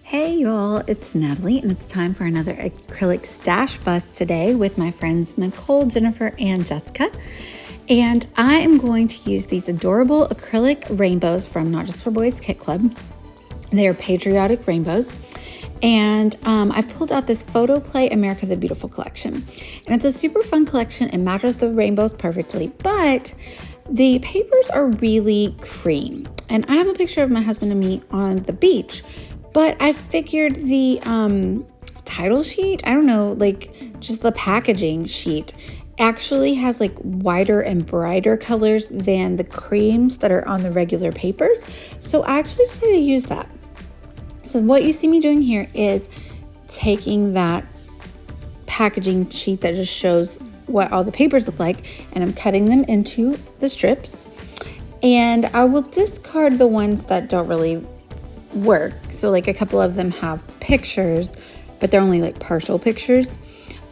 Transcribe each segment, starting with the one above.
Hey y'all, it's Natalie and it's time for another acrylic stash bust today with my friends Nicole, Jennifer, and Jessica. And I am going to use these adorable acrylic rainbows from Not Just for Boys Kit Club. They are Patriotic rainbows. And I've pulled out this Photo Play America the Beautiful collection. And it's a super fun collection. It matches the rainbows perfectly, but the papers are really cream. And I have a picture of my husband and me on the beach. But I figured the title sheet, I don't know, like just the packaging sheet actually has like whiter and brighter colors than the creams that are on the regular papers. So I actually decided to use that. So what you see me doing here is taking that packaging sheet that just shows what all the papers look like, and I'm cutting them into the strips. And I will discard the ones that don't really work. So like a couple of them have pictures, but they're only like partial pictures.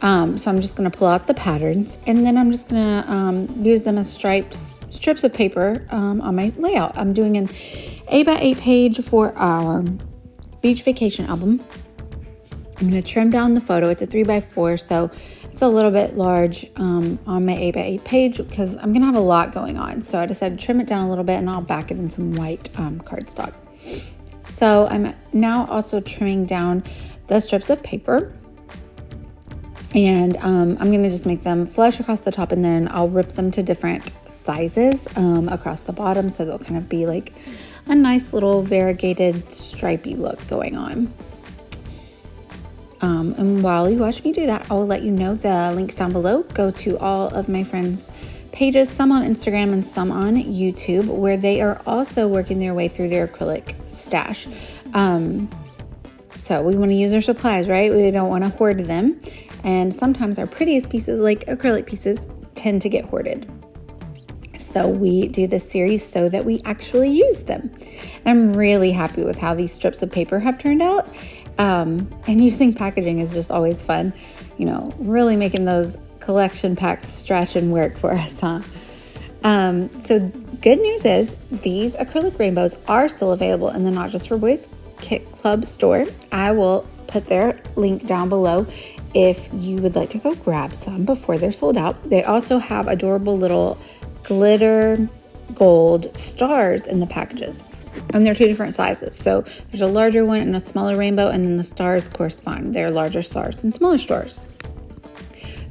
So I'm just going to pull out the patterns, and then I'm just going to use them as strips of paper on my layout. I'm doing an 8x8 page for our beach vacation album. I'm going to trim down the photo. It's a 3x4, so it's a little bit large on my 8x8 page because I'm going to have a lot going on. So I decided to trim it down a little bit, and I'll back it in some white cardstock. So I'm now also trimming down the strips of paper, and I'm going to just make them flush across the top, and then I'll rip them to different sizes across the bottom, so they'll kind of be like a nice little variegated stripy look going on. And while you watch me do that, I'll let you know the links down below go to all of my friends' pages, some on Instagram and some on YouTube, where they are also working their way through their acrylic stash. So we want to use our supplies, right? We don't want to hoard them. And sometimes our prettiest pieces, like acrylic pieces, tend to get hoarded. So we do this series so that we actually use them. I'm really happy with how these strips of paper have turned out. And using packaging is just always fun. You know, really making those collection packs stretch and work for us, huh? So good news is these acrylic rainbows are still available in the Not Just for Boys Kit Club store. I will put their link down below if you would like to go grab some before they're sold out. They also have adorable little glitter gold stars in the packages, and they're two different sizes. So there's a larger one and a smaller rainbow, and then the stars correspond. They're larger stars and smaller stars.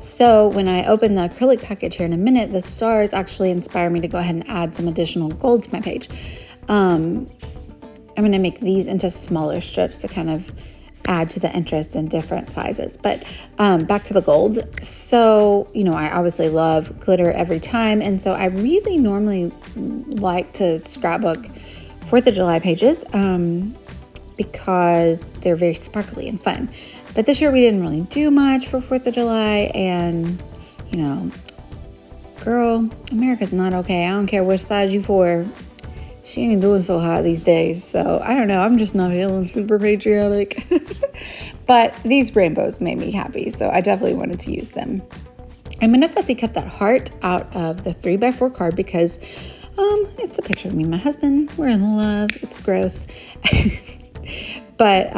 So when I open the acrylic package here in a minute, the stars actually inspire me to go ahead and add some additional gold to my page. I'm going to make these into smaller strips to kind of add to the interest in different sizes. But back to the gold. So, you know, I obviously love glitter every time. And so I really normally like to scrapbook 4th of July pages because they're very sparkly and fun. But this year we didn't really do much for 4th of July, and, you know, girl, America's not okay. I don't care which side you for. She ain't doing so hot these days. So I don't know. I'm just not feeling super patriotic. But these rainbows made me happy, so I definitely wanted to use them. I'm going to fussy cut that heart out of the 3x4 card because it's a picture of me and my husband. We're in love. It's gross. But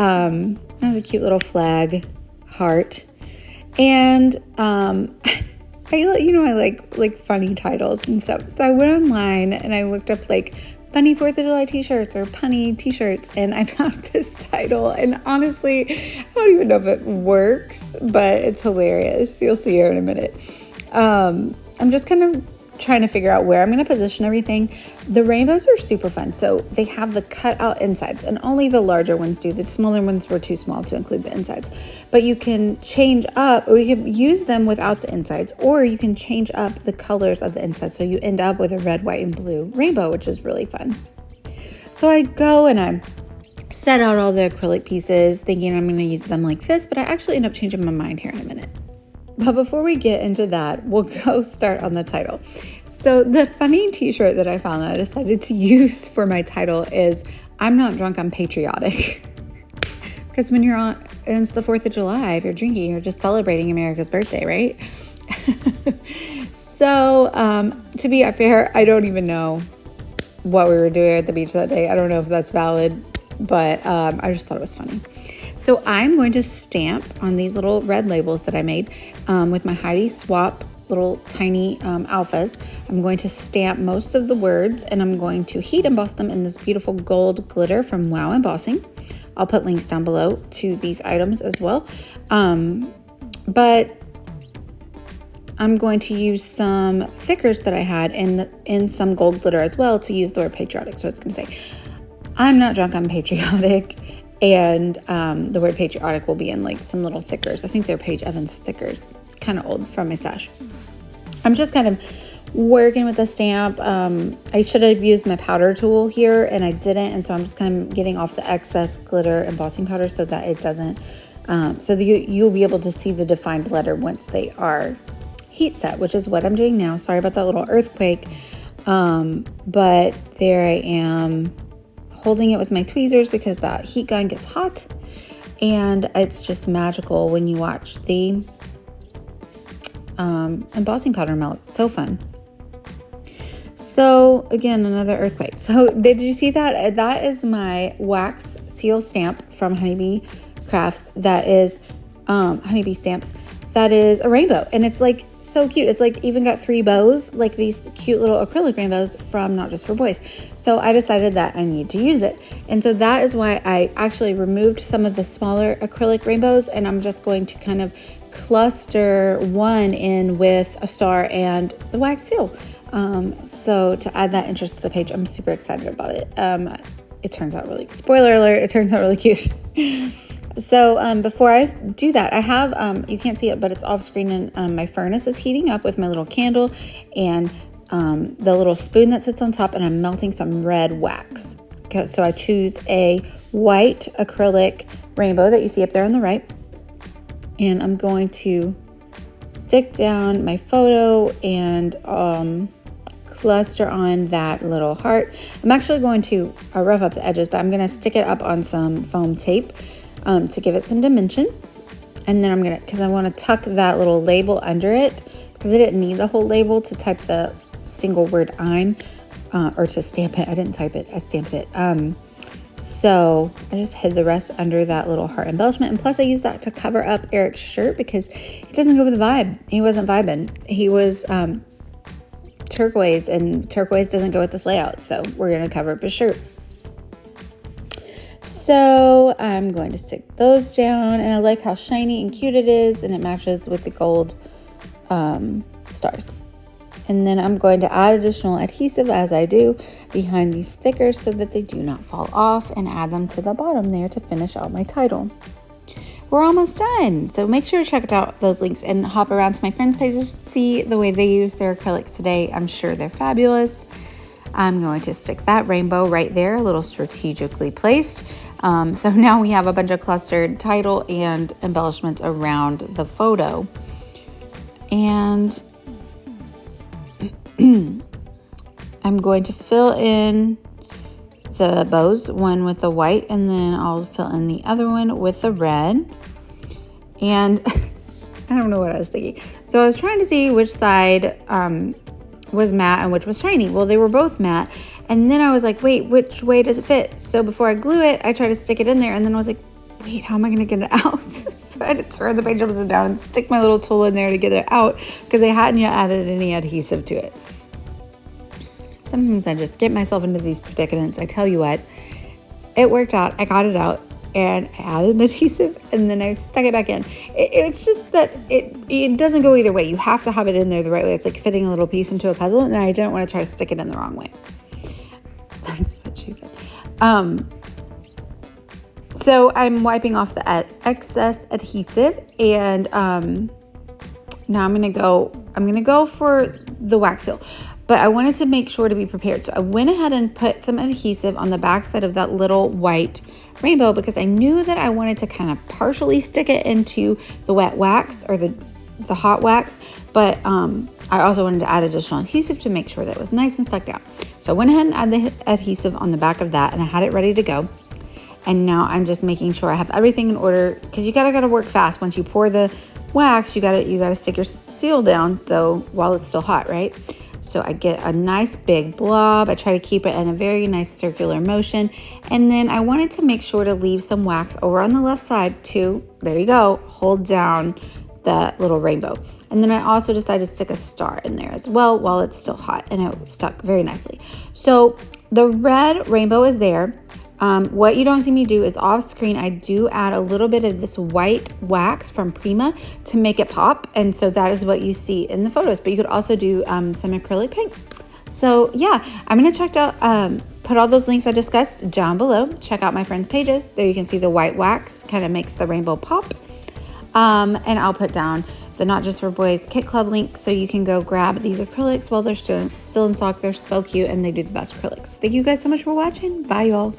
there's a cute little flag heart. And I like funny titles and stuff. So I went online and I looked up like funny 4th of July t-shirts or punny t-shirts, and I found this title, and honestly, I don't even know if it works, but it's hilarious. You'll see here in a minute. I'm just kind of trying to figure out where I'm going to position everything. The rainbows are super fun. So they have the cut out insides, and only the larger ones do. The smaller ones were too small to include the insides. But you can change up, or you can use them without the insides, or you can change up the colors of the insides. So you end up with a red, white, and blue rainbow, which is really fun. So I go and I set out all the acrylic pieces thinking I'm going to use them like this, but I actually end up changing my mind here in a minute. But before we get into that, we'll go start on the title. So the funny t-shirt that I found that I decided to use for my title is I'm Not Drunk, I'm Patriotic. Because when you're on, and it's the 4th of July, if you're drinking, you're just celebrating America's birthday, right? So to be fair, I don't even know what we were doing at the beach that day. I don't know if that's valid. but I just thought it was funny. So I'm going to stamp on these little red labels that I made with my Heidi Swap little tiny alphas. I'm going to stamp most of the words, and I'm going to heat emboss them in this beautiful gold glitter from Wow Embossing. I'll put links down below to these items as well. But I'm going to use some thickers that I had in some gold glitter as well to use the word patriotic. So I was going to say, I'm not drunk on patriotic, and the word patriotic will be in like some little thickers. I think they're Paige Evans thickers, kind of old from my stash. I'm just kind of working with the stamp. I should have used my powder tool here, and I didn't, and so I'm just kind of getting off the excess glitter embossing powder so that it doesn't, so that you'll be able to see the defined letter once they are heat set, which is what I'm doing now. Sorry about that little earthquake, but there I am holding it with my tweezers because that heat gun gets hot, and it's just magical when you watch the embossing powder melt. So fun. So again, another earthquake. So did you see that? That is my wax seal stamp from Honeybee Crafts. That is Honeybee Stamps. That is a rainbow, and it's like so cute. It's like even got 3 bows, like these cute little acrylic rainbows from Not Just for Boys. So I decided that I need to use it, and so that is why I actually removed some of the smaller acrylic rainbows, and I'm just going to kind of cluster one in with a star and the wax seal. So to add that interest to the page, I'm super excited about it. It turns out really, spoiler alert, it turns out really cute. So before I do that, I have, you can't see it, but it's off screen, and my furnace is heating up with my little candle and the little spoon that sits on top, and I'm melting some red wax. Okay, so I choose a white acrylic rainbow that you see up there on the right, and I'm going to stick down my photo and cluster on that little heart. I'm actually going to rough up the edges, but I'm going to stick it up on some foam tape to give it some dimension. And then I'm going to, because I want to tuck that little label under it, because I didn't need the whole label to type the single word I'm, or to stamp it. I didn't type it, I stamped it. So I just hid the rest under that little heart embellishment. And plus I used that to cover up Eric's shirt because it doesn't go with the vibe. He wasn't vibing. He was turquoise, and turquoise doesn't go with this layout. So we're going to cover up his shirt. So I'm going to stick those down, and I like how shiny and cute it is, and it matches with the gold stars. And then I'm going to add additional adhesive as I do behind these stickers so that they do not fall off, and add them to the bottom there to finish out my title. We're almost done. So make sure to check out those links and hop around to my friends' pages to see the way they use their acrylics today. I'm sure they're fabulous. I'm going to stick that rainbow right there, a little strategically placed. So now we have a bunch of clustered title and embellishments around the photo. And I'm going to fill in the bows, one with the white, and then I'll fill in the other one with the red. And I don't know what I was thinking. So I was trying to see which side was matte and which was shiny. Well, they were both matte. And then I was like, wait, which way does it fit? So before I glue it, I tried to stick it in there, and then I was like, wait, how am I going to get it out? So I had to turn the page upside down and stick my little tool in there to get it out because I hadn't yet added any adhesive to it. Sometimes I just get myself into these predicaments. I tell you what, it worked out. I got it out, and I added an adhesive, and then I stuck it back in. It's just that it doesn't go either way. You have to have it in there the right way. It's like fitting a little piece into a puzzle, and I didn't want to try to stick it in the wrong way. That's what she said. So I'm wiping off the excess adhesive, and now I'm gonna go for the wax seal. But I wanted to make sure to be prepared. So I went ahead and put some adhesive on the back side of that little white rainbow because I knew that I wanted to kind of partially stick it into the wet wax or the hot wax. But I also wanted to add additional adhesive to make sure that it was nice and stuck down. So I went ahead and added the adhesive on the back of that, and I had it ready to go. And now I'm just making sure I have everything in order, because you gotta work fast. Once you pour the wax, you gotta stick your seal down so while it's still hot, right? So I get a nice big blob. I try to keep it in a very nice circular motion. And then I wanted to make sure to leave some wax over on the left side to, there you go, hold down the little rainbow. And then I also decided to stick a star in there as well while it's still hot, and it stuck very nicely. So the red rainbow is there. What you don't see me do is off screen, I do add a little bit of this white wax from Prima to make it pop. And so that is what you see in the photos, but you could also do some acrylic paint. So yeah, I'm going to check out, put all those links I discussed down below. Check out my friends' pages. There you can see the white wax kind of makes the rainbow pop. And I'll put down the Not Just for Boys Kit Club link so you can go grab these acrylics while they're still in stock. They're so cute and they do the best acrylics. Thank you guys so much for watching. Bye, y'all.